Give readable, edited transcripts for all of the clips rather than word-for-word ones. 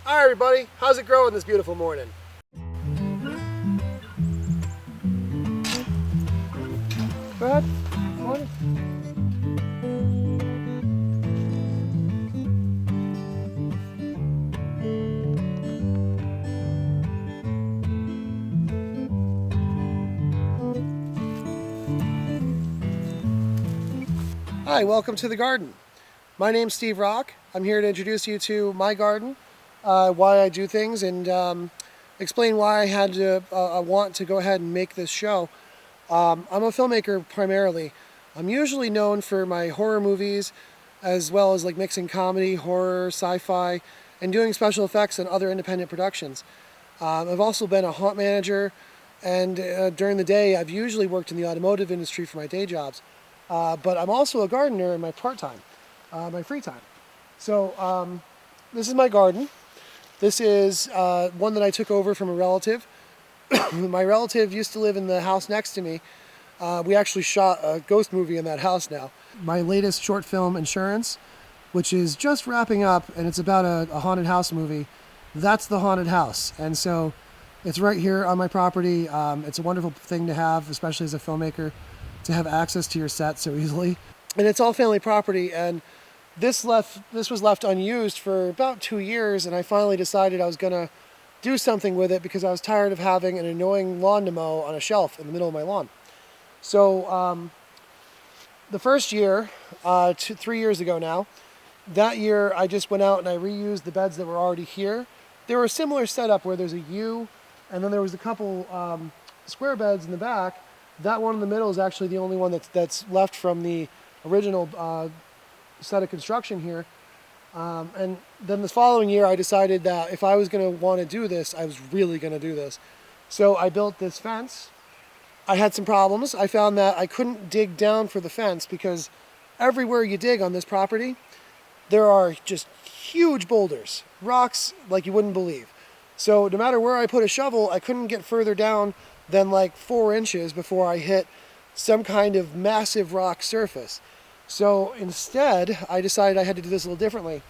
Hi everybody, how's it growing this beautiful morning? Go ahead. Morning. Hi, welcome to the garden. My name's Steve Rock. I'm here to introduce you to my garden, why I do things, and explain why I had to want to go ahead and make this show. I'm a filmmaker primarily. I'm usually known for my horror movies, as well as like mixing comedy, horror, sci-fi, and doing special effects and other independent productions. I've also been a haunt manager, and during the day I've usually worked in the automotive industry for my day jobs. But I'm also a gardener in my part-time, my free time. So this is my garden. This is one that I took over from a relative. My relative used to live in the house next to me. We actually shot a ghost movie in that house now. My latest short film, Insurance, which is just wrapping up, and it's about a haunted house movie. That's the haunted house. And so it's right here on my property. It's a wonderful thing to have, especially as a filmmaker, to have access to your set so easily. And it's all family property, and this was left unused for about 2 years, and I finally decided I was gonna do something with it because I was tired of having an annoying lawn to mow on a shelf in the middle of my lawn. So the first year, 3 years ago now, that year I just went out and I reused the beds that were already here. They were a similar setup where there's a U, and then there was a couple square beds in the back. That one in the middle is actually the only one that's left from the original set of construction here. And then this following year, I decided that if I was going to want to do this, I was really going to do this. So I built this fence. I had some problems. I found that I couldn't dig down for the fence because everywhere you dig on this property, there are just huge boulders, rocks like you wouldn't believe. So no matter where I put a shovel, I couldn't get further down than like 4 inches before I hit some kind of massive rock surface. So instead, I decided I had to do this a little differently.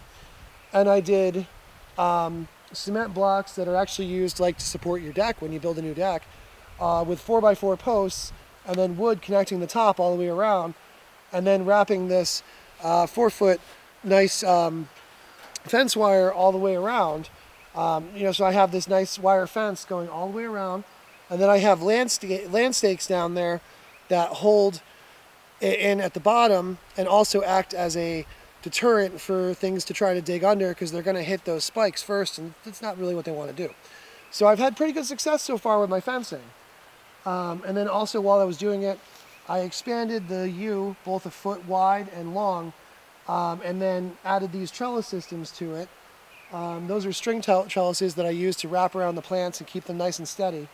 And I did cement blocks that are actually used like to support your deck when you build a new deck, with 4x4 posts, and then wood connecting the top all the way around, and then wrapping this 4-foot nice fence wire all the way around. So I have this nice wire fence going all the way around, and then I have land stakes down there that hold in at the bottom and also act as a deterrent for things to try to dig under because they're going to hit those spikes first, and that's not really what they want to do. So I've had pretty good success so far with my fencing. And then also while I was doing it, I expanded the U both a foot wide and long, and then added these trellis systems to it. Those are string trellises that I use to wrap around the plants and keep them nice and steady.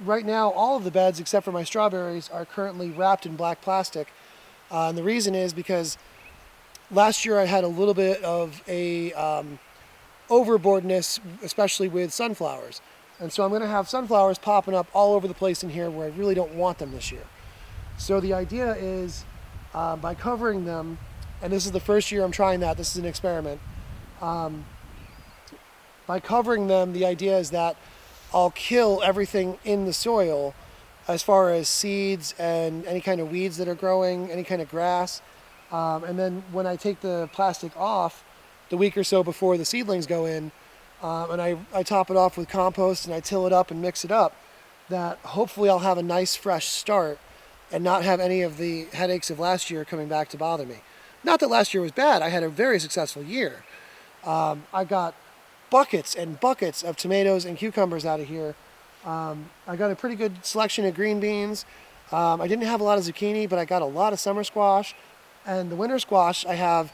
Right now, all of the beds except for my strawberries are currently wrapped in black plastic. And the reason is because last year I had a little bit of a overboardness, especially with sunflowers. And so I'm going to have sunflowers popping up all over the place in here where I really don't want them this year. So the idea is by covering them, and this is the first year I'm trying that, this is an experiment. By covering them, the idea is that I'll kill everything in the soil as far as seeds and any kind of weeds that are growing, any kind of grass. And then when I take the plastic off, the week or so before the seedlings go in, and I top it off with compost and I till it up and mix it up, that hopefully I'll have a nice fresh start and not have any of the headaches of last year coming back to bother me. Not that last year was bad. I had a very successful year. I got buckets and buckets of tomatoes and cucumbers out of here. I got a pretty good selection of green beans. I didn't have a lot of zucchini, but I got a lot of summer squash. And the winter squash I have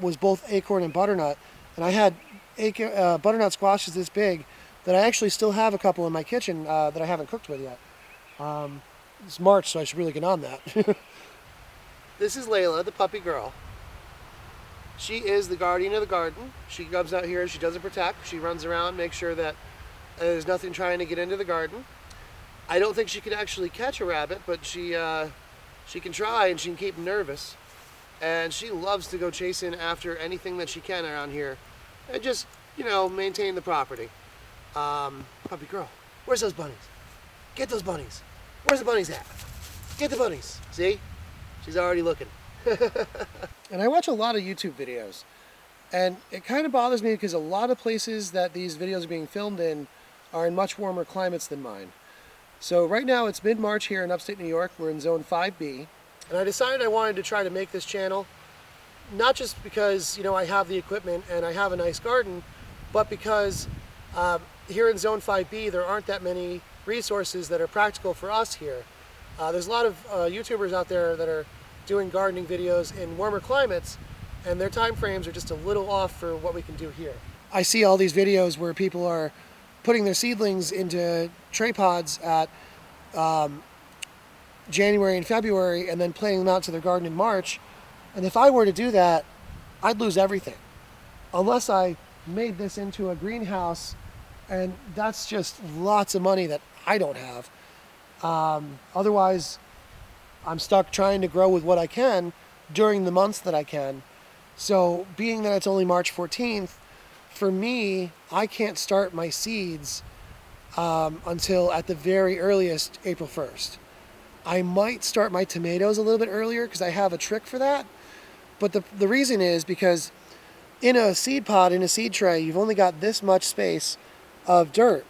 was both acorn and butternut. And I had butternut squashes this big that I actually still have a couple in my kitchen that I haven't cooked with yet. It's March, so I should really get on that. This is Leila, the puppy girl. She is the guardian of the garden. She comes out here, she doesn't protect. She runs around, makes sure that there's nothing trying to get into the garden. I don't think she could actually catch a rabbit, but she can try, and she can keep them nervous. And she loves to go chasing after anything that she can around here. And just you know, maintain the property. Puppy girl, where's those bunnies? Get those bunnies. Where's the bunnies at? Get the bunnies. See? She's already looking. And I watch a lot of YouTube videos. And it kind of bothers me because a lot of places that these videos are being filmed in are in much warmer climates than mine. So right now it's mid-March here in upstate New York. We're in zone 5B. And I decided I wanted to try to make this channel, not just because, you know, I have the equipment and I have a nice garden, but because here in zone 5B there aren't that many resources that are practical for us here. There's a lot of YouTubers out there that are doing gardening videos in warmer climates, and their time frames are just a little off for what we can do here. I see all these videos where people are putting their seedlings into tray pods at January and February and then planting them out to their garden in March. And if I were to do that, I'd lose everything. Unless I made this into a greenhouse, and that's just lots of money that I don't have. Otherwise, I'm stuck trying to grow with what I can during the months that I can. So being that it's only March 14th, for me, I can't start my seeds until at the very earliest April 1st. I might start my tomatoes a little bit earlier because I have a trick for that. But the reason is because in a seed pod, in a seed tray, you've only got this much space of dirt.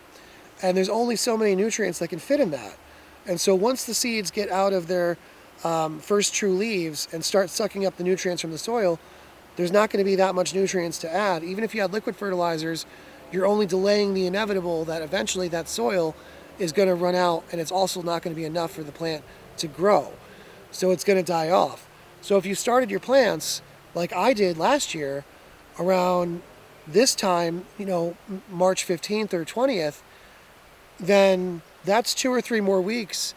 And there's only so many nutrients that can fit in that. And so once the seeds get out of their first true leaves and start sucking up the nutrients from the soil, there's not going to be that much nutrients to add. Even if you had liquid fertilizers, you're only delaying the inevitable that eventually that soil is going to run out, and it's also not going to be enough for the plant to grow. So it's going to die off. So if you started your plants like I did last year around this time, you know, March 15th or 20th, then that's 2 or 3 more weeks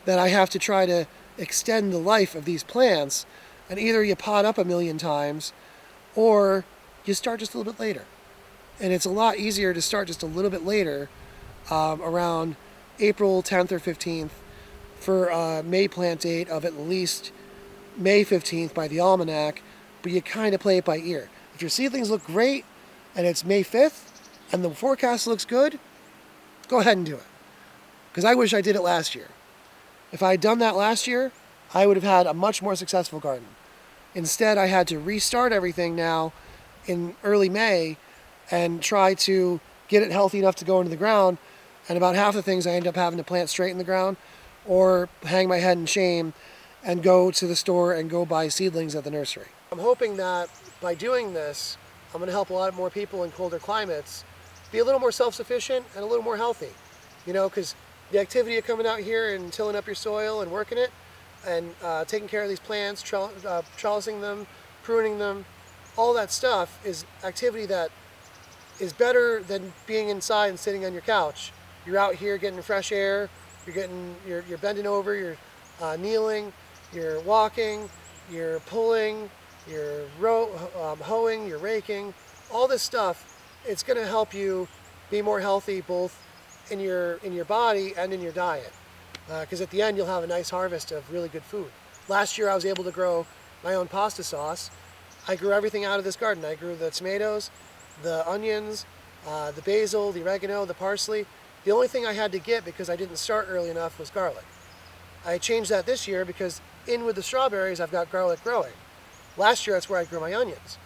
that I have to try to extend the life of these plants. And either you pot up a million times or you start just a little bit later. And it's a lot easier to start just a little bit later, around April 10th or 15th for a May plant date of at least May 15th by the almanac, but you kind of play it by ear. If your seedlings look great and it's May 5th and the forecast looks good, go ahead and do it. Because I wish I did it last year. If I had done that last year, I would have had a much more successful garden. Instead, I had to restart everything now in early May and try to get it healthy enough to go into the ground. And about half the things I end up having to plant straight in the ground or hang my head in shame and go to the store and go buy seedlings at the nursery. I'm hoping that by doing this, I'm going to help a lot more people in colder climates be a little more self-sufficient and a little more healthy. You know, because the activity of coming out here and tilling up your soil and working it and taking care of these plants, trellising them, pruning them, all that stuff is activity that is better than being inside and sitting on your couch. You're out here getting fresh air, you're bending over, you're kneeling, you're walking, you're pulling, you're hoeing, you're raking, all this stuff. It's going to help you be more healthy both in your body and in your diet, because at the end you'll have a nice harvest of really good food. Last year I was able to grow my own pasta sauce. I grew everything out of this garden. I grew the tomatoes, the onions, the basil, the oregano, the parsley. The only thing I had to get, because I didn't start early enough, was garlic. I changed that this year because in with the strawberries I've got garlic growing. Last year that's where I grew my onions.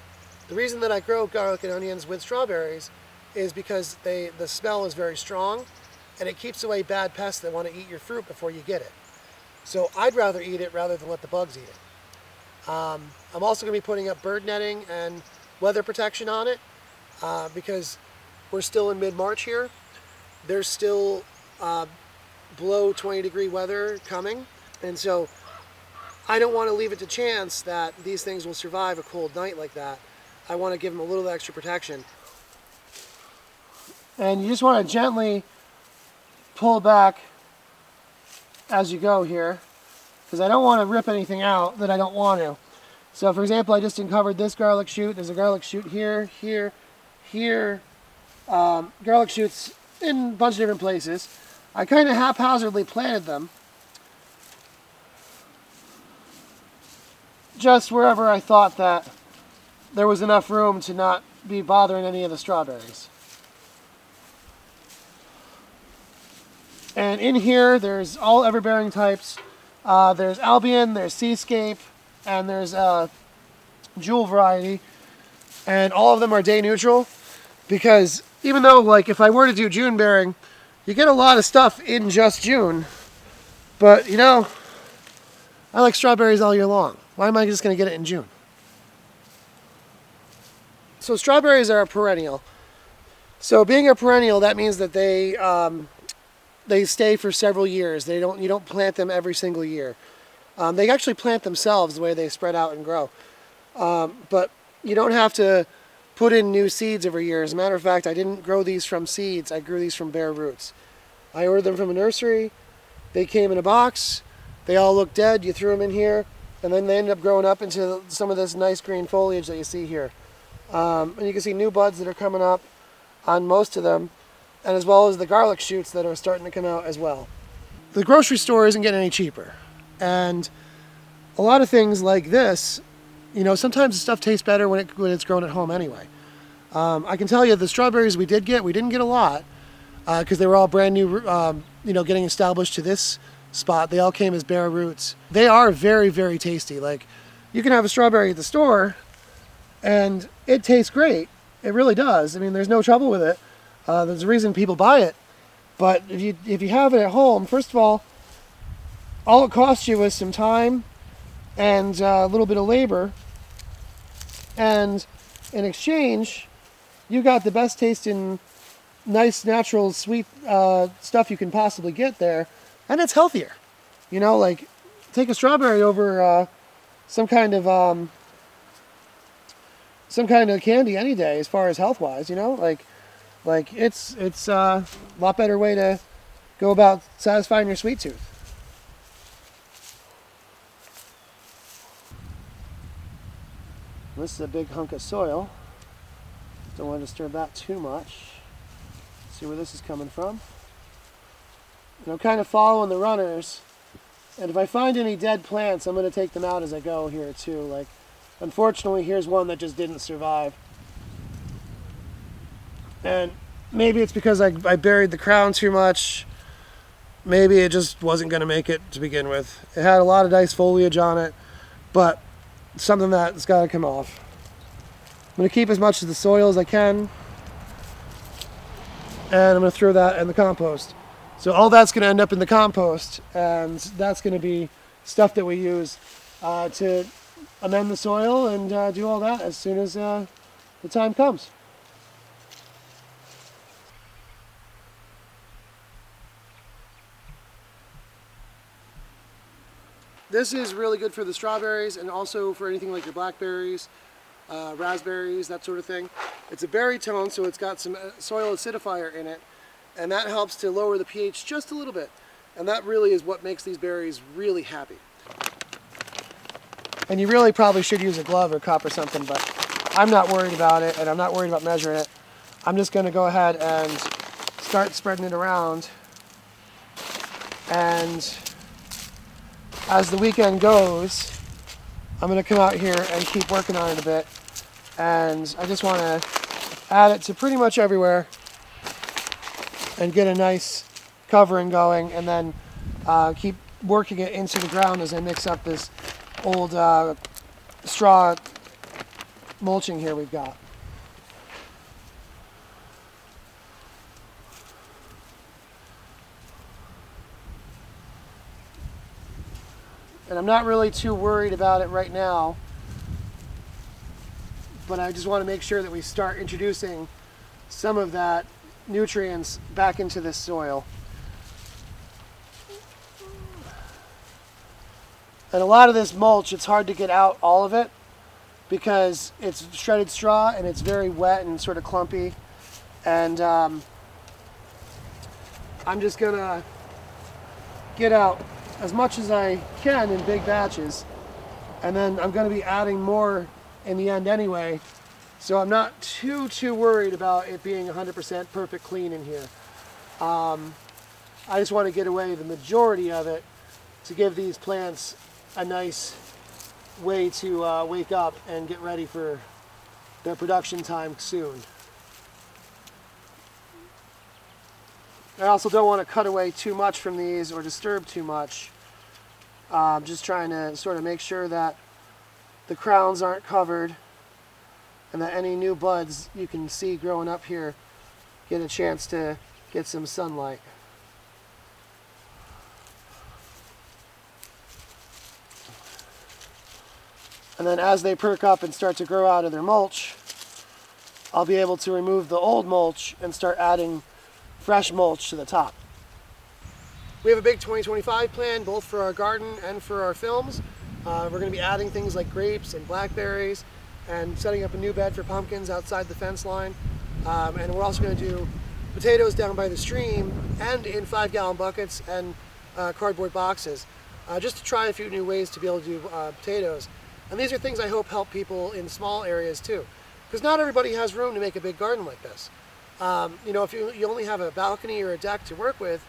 The reason that I grow garlic and onions with strawberries is because the smell is very strong and it keeps away bad pests that want to eat your fruit before you get it. So I'd rather eat it rather than let the bugs eat it. I'm also going to be putting up bird netting and weather protection on it because we're still in mid-March here. There's still below 20-degree weather coming, and so I don't want to leave it to chance that these things will survive a cold night like that. I want to give them a little extra protection. And you just want to gently pull back as you go here, because I don't want to rip anything out that I don't want to. So for example, I just uncovered this garlic shoot. There's a garlic shoot here, here, here. Garlic shoots in a bunch of different places. I kind of haphazardly planted them just wherever I thought that there was enough room to not be bothering any of the strawberries. And in here, there's all everbearing types. There's Albion, there's Seascape, and there's Jewel variety. And all of them are day neutral, because even though, like, if I were to do June bearing, you get a lot of stuff in just June. But, you know, I like strawberries all year long. Why am I just going to get it in June? So strawberries are a perennial. So being a perennial, that means that they stay for several years. You don't plant them every single year. They actually plant themselves the way they spread out and grow. But you don't have to put in new seeds every year. As a matter of fact, I didn't grow these from seeds. I grew these from bare roots. I ordered them from a nursery. They came in a box. They all look dead. You threw them in here, and then they ended up growing up into some of this nice green foliage that you see here. And you can see new buds that are coming up on most of them, and as well as the garlic shoots that are starting to come out as well. The grocery store isn't getting any cheaper. And a lot of things like this, you know, sometimes the stuff tastes better when it's grown at home anyway. I can tell you the strawberries we didn't get a lot, because they were all brand new, getting established to this spot. They all came as bare roots. They are very, very tasty. Like, you can have a strawberry at the store and it tastes great. It really does. I mean, there's no trouble with it. There's a reason people buy it. But if you have it at home, first of all it costs you is some time and a little bit of labor. And in exchange, you got the best tasting, nice, natural, sweet stuff you can possibly get there. And it's healthier. You know, like, take a strawberry over some kind of candy any day, as far as health-wise, you know? Like it's a lot better way to go about satisfying your sweet tooth. This is a big hunk of soil. Don't want to disturb that too much. See where this is coming from. And I'm kind of following the runners. And if I find any dead plants, I'm going to take them out as I go here too. Like, unfortunately, here's one that just didn't survive. And maybe it's because I buried the crown too much. Maybe it just wasn't going to make it to begin with. It had a lot of nice foliage on it, but something that's got to come off. I'm going to keep as much of the soil as I can, and I'm going to throw that in the compost. So all that's going to end up in the compost, and that's going to be stuff that we use to amend the soil and do all that as soon as the time comes. This is really good for the strawberries and also for anything like your blackberries, raspberries, that sort of thing. It's a berry tone, so it's got some soil acidifier in it, and that helps to lower the pH just a little bit. And that really is what makes these berries really happy. And you really probably should use a glove or cup or something, but I'm not worried about it, and I'm not worried about measuring it. I'm just going to go ahead and start spreading it around. And as the weekend goes, I'm going to come out here and keep working on it a bit. And I just want to add it to pretty much everywhere and get a nice covering going, and then keep working it into the ground as I mix up this old straw mulching here we've got. And I'm not really too worried about it right now, but I just want to make sure that we start introducing some of that nutrients back into this soil. And a lot of this mulch, it's hard to get out all of it because it's shredded straw and it's very wet and sort of clumpy. And I'm just gonna get out as much as I can in big batches, and then I'm going to be adding more in the end anyway, so I'm not too worried about it being 100% perfect clean in here. I just want to get away the majority of it to give these plants a nice way to wake up and get ready for their production time soon. I also don't want to cut away too much from these or disturb too much. Just trying to sort of make sure that the crowns aren't covered and that any new buds you can see growing up here get a chance to get some sunlight. And then as they perk up and start to grow out of their mulch, I'll be able to remove the old mulch and start adding fresh mulch to the top. We have a big 2025 plan, both for our garden and for our films. We're going to be adding things like grapes and blackberries and setting up a new bed for pumpkins outside the fence line. And we're also going to do potatoes down by the stream and in 5-gallon buckets and cardboard boxes, just to try a few new ways to be able to do potatoes. And these are things I hope help people in small areas too, because not everybody has room to make a big garden like this. You know, if you only have a balcony or a deck to work with,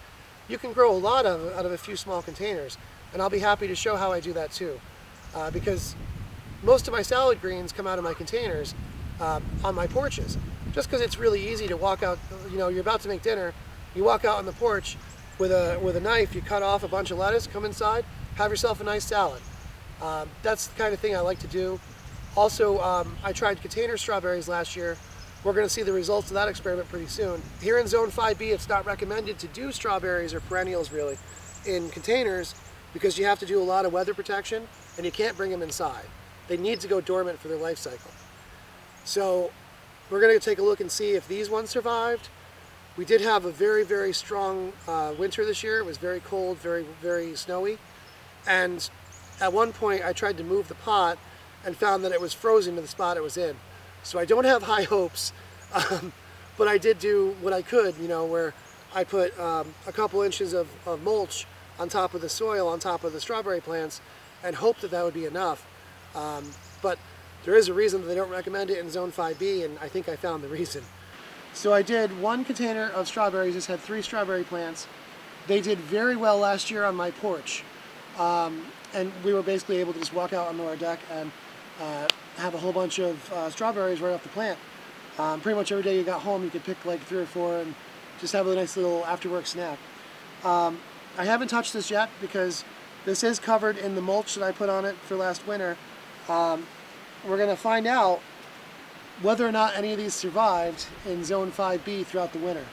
you can grow a lot out of a few small containers. And I'll be happy to show how I do that too. Because most of my salad greens come out of my containers on my porches. Just because it's really easy to walk out, you know, you're about to make dinner, you walk out on the porch with a knife, you cut off a bunch of lettuce, come inside, have yourself a nice salad. That's the kind of thing I like to do. Also, I tried container strawberries last year. We're going to see the results of that experiment pretty soon. Here in Zone 5B, it's not recommended to do strawberries or perennials really in containers because you have to do a lot of weather protection and you can't bring them inside. They need to go dormant for their life cycle. So we're going to take a look and see if these ones survived. We did have a very, very strong winter this year. It was very cold, very, very snowy. And at one point I tried to move the pot and found that it was frozen to the spot it was in. So I don't have high hopes, but I did do what I could, you know, where I put a couple inches of mulch on top of the soil, on top of the strawberry plants, and hoped that that would be enough. But there is a reason that they don't recommend it in Zone 5B, and I think I found the reason. So I did one container of strawberries. This had 3 strawberry plants. They did very well last year on my porch. And we were basically able to just walk out onto our deck and have a whole bunch of strawberries right off the plant. Pretty much every day you got home, you could pick like 3 or 4 and just have a nice little after-work snack. I haven't touched this yet because this is covered in the mulch that I put on it for last winter. We're going to find out whether or not any of these survived in Zone 5B throughout the winter.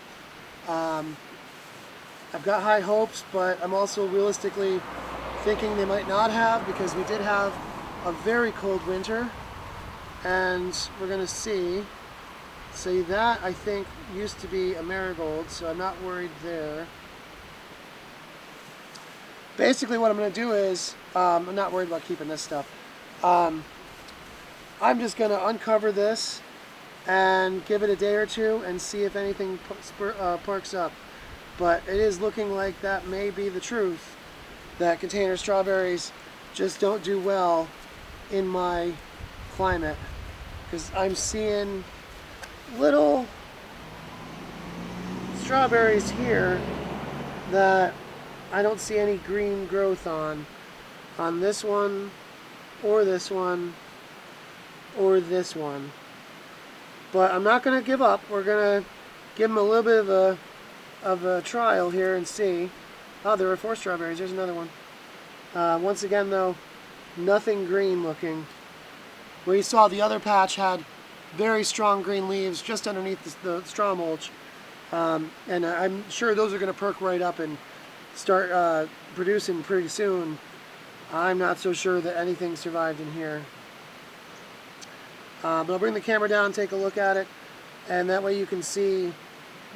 I've got high hopes, but I'm also realistically thinking they might not have because we did have a very cold winter. And we're going to see that I think used to be a marigold, so I'm not worried there. Basically what I'm going to do is, I'm not worried about keeping this stuff. I'm just going to uncover this and give it a day or two and see if anything perks up. But it is looking like that may be the truth, that container strawberries just don't do well in my climate. Because I'm seeing little strawberries here that I don't see any green growth on this one, or this one, or this one. But I'm not going to give up. We're going to give them a little bit of a trial here and see. Oh, there were 4 strawberries. There's another one. Once again, though, nothing green looking. Where you saw the other patch had very strong green leaves just underneath the straw mulch. And I'm sure those are going to perk right up and start producing pretty soon. I'm not so sure that anything survived in here. But I'll bring the camera down and take a look at it. And that way you can see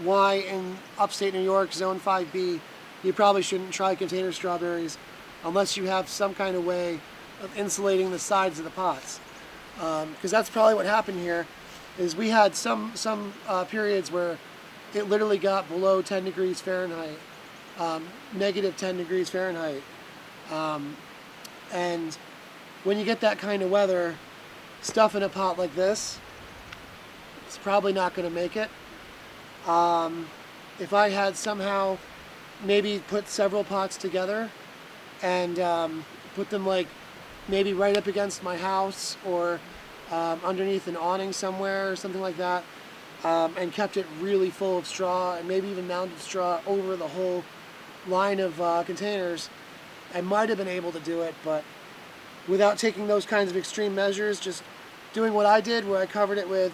why in Upstate New York, Zone 5B, you probably shouldn't try container strawberries unless you have some kind of way of insulating the sides of the pots. Because that's probably what happened here, is we had some periods where it literally got below 10 degrees Fahrenheit, negative 10 degrees Fahrenheit. And when you get that kind of weather, stuff in a pot like this, it's probably not going to make it. If I had somehow maybe put several pots together and put them like maybe right up against my house or underneath an awning somewhere or something like that, and kept it really full of straw, and maybe even mounted straw over the whole line of containers, I might have been able to do it, but without taking those kinds of extreme measures, just doing what I did, where I covered it with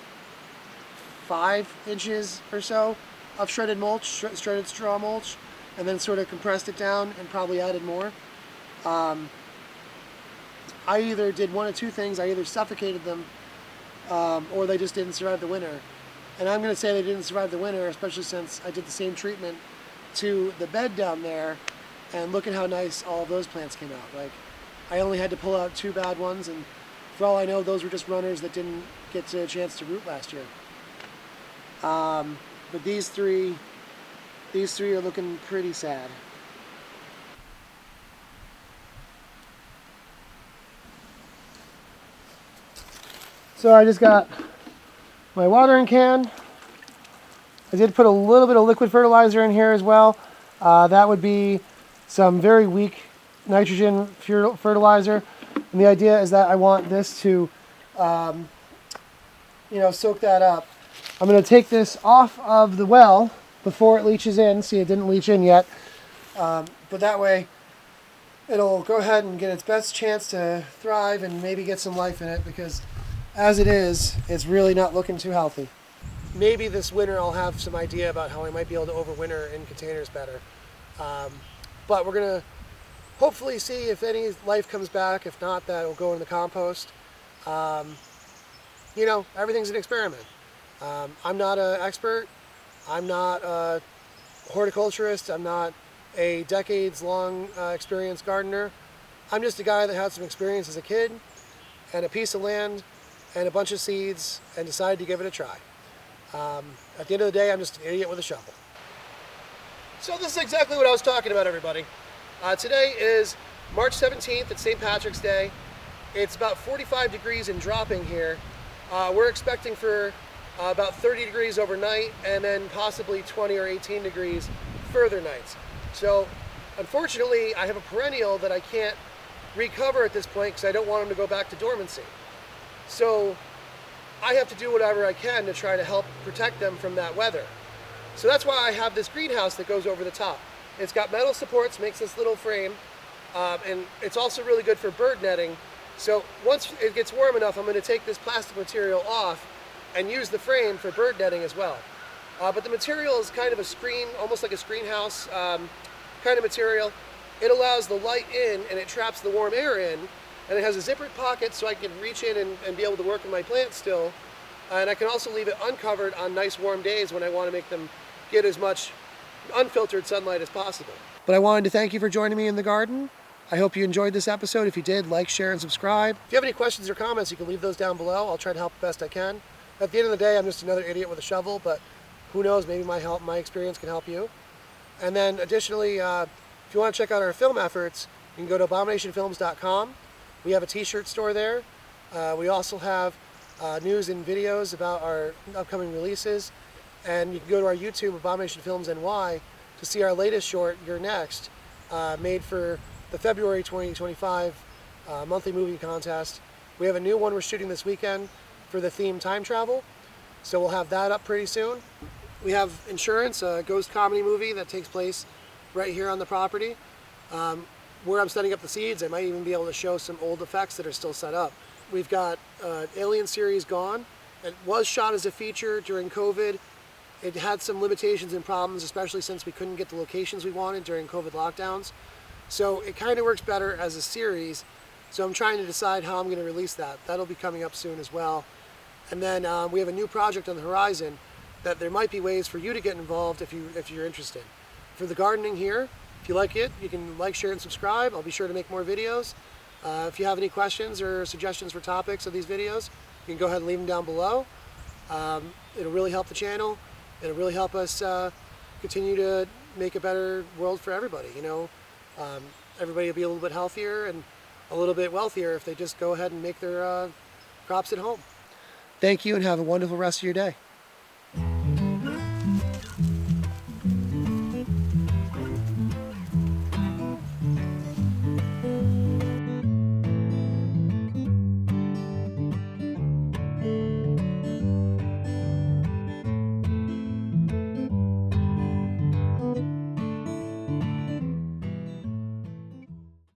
5 inches or so of shredded mulch, shredded straw mulch, and then sort of compressed it down and probably added more. I either did one of two things. I either suffocated them or they just didn't survive the winter. And I'm going to say they didn't survive the winter, especially since I did the same treatment to the bed down there, and look at how nice all of those plants came out. Like, I only had to pull out 2 bad ones, and for all I know, those were just runners that didn't get a chance to root last year. But these three are looking pretty sad. So I just got my watering can. I did put a little bit of liquid fertilizer in here as well. That would be some very weak nitrogen fertilizer. And the idea is that I want this to, soak that up. I'm going to take this off of the well before it leaches in. See, it didn't leach in yet. But that way, it'll go ahead and get its best chance to thrive and maybe get some life in it, because as it is, it's really not looking too healthy. Maybe this winter I'll have some idea about how I might be able to overwinter in containers better. But we're going to hopefully see if any life comes back. If not, that'll go in the compost. Everything's an experiment. I'm not an expert. I'm not a horticulturist. I'm not a decades-long experienced gardener. I'm just a guy that had some experience as a kid and a piece of land and a bunch of seeds and decided to give it a try. At the end of the day, I'm just an idiot with a shovel. So this is exactly what I was talking about, everybody. Today is March 17th. It's St. Patrick's Day. It's about 45 degrees and dropping here. We're expecting for about 30 degrees overnight, and then possibly 20 or 18 degrees further nights. So unfortunately, I have a perennial that I can't recover at this point because I don't want them to go back to dormancy. So I have to do whatever I can to try to help protect them from that weather. So that's why I have this greenhouse that goes over the top. It's got metal supports, makes this little frame, and it's also really good for bird netting. So once it gets warm enough, I'm going to take this plastic material off and use the frame for bird netting as well. But the material is kind of a screen, almost like a screen house kind of material. It allows the light in and it traps the warm air in, and it has a zippered pocket so I can reach in and be able to work with my plants still. And I can also leave it uncovered on nice warm days when I want to make them get as much unfiltered sunlight as possible. But I wanted to thank you for joining me in the garden. I hope you enjoyed this episode. If you did, like, share, and subscribe. If you have any questions or comments, you can leave those down below. I'll try to help the best I can. At the end of the day, I'm just another idiot with a shovel, but who knows, maybe my experience can help you. And then additionally, if you want to check out our film efforts, you can go to abominationfilms.com. We have a t-shirt store there. We also have news and videos about our upcoming releases. And you can go to our YouTube, Abomination Films NY, to see our latest short, You're Next, made for the February 2025 monthly movie contest. We have a new one we're shooting this weekend for the theme time travel, so we'll have that up pretty soon. We have Insurance, a ghost comedy movie that takes place right here on the property. Where I'm setting up the seeds, I might even be able to show some old effects that are still set up. We've got Alien series Gone. It was shot as a feature during COVID. It had some limitations and problems, especially since we couldn't get the locations we wanted during COVID lockdowns. So it kind of works better as a series. So I'm trying to decide how I'm going to release that. That'll be coming up soon as well. And then we have a new project on the horizon that there might be ways for you to get involved if you're interested. For the gardening here, if you like it, you can like, share, and subscribe. I'll be sure to make more videos. If you have any questions or suggestions for topics of these videos, you can go ahead and leave them down below. It'll really help the channel. It'll really help us continue to make a better world for everybody. Everybody will be a little bit healthier and a little bit wealthier if they just go ahead and make their crops at home. Thank you, and have a wonderful rest of your day.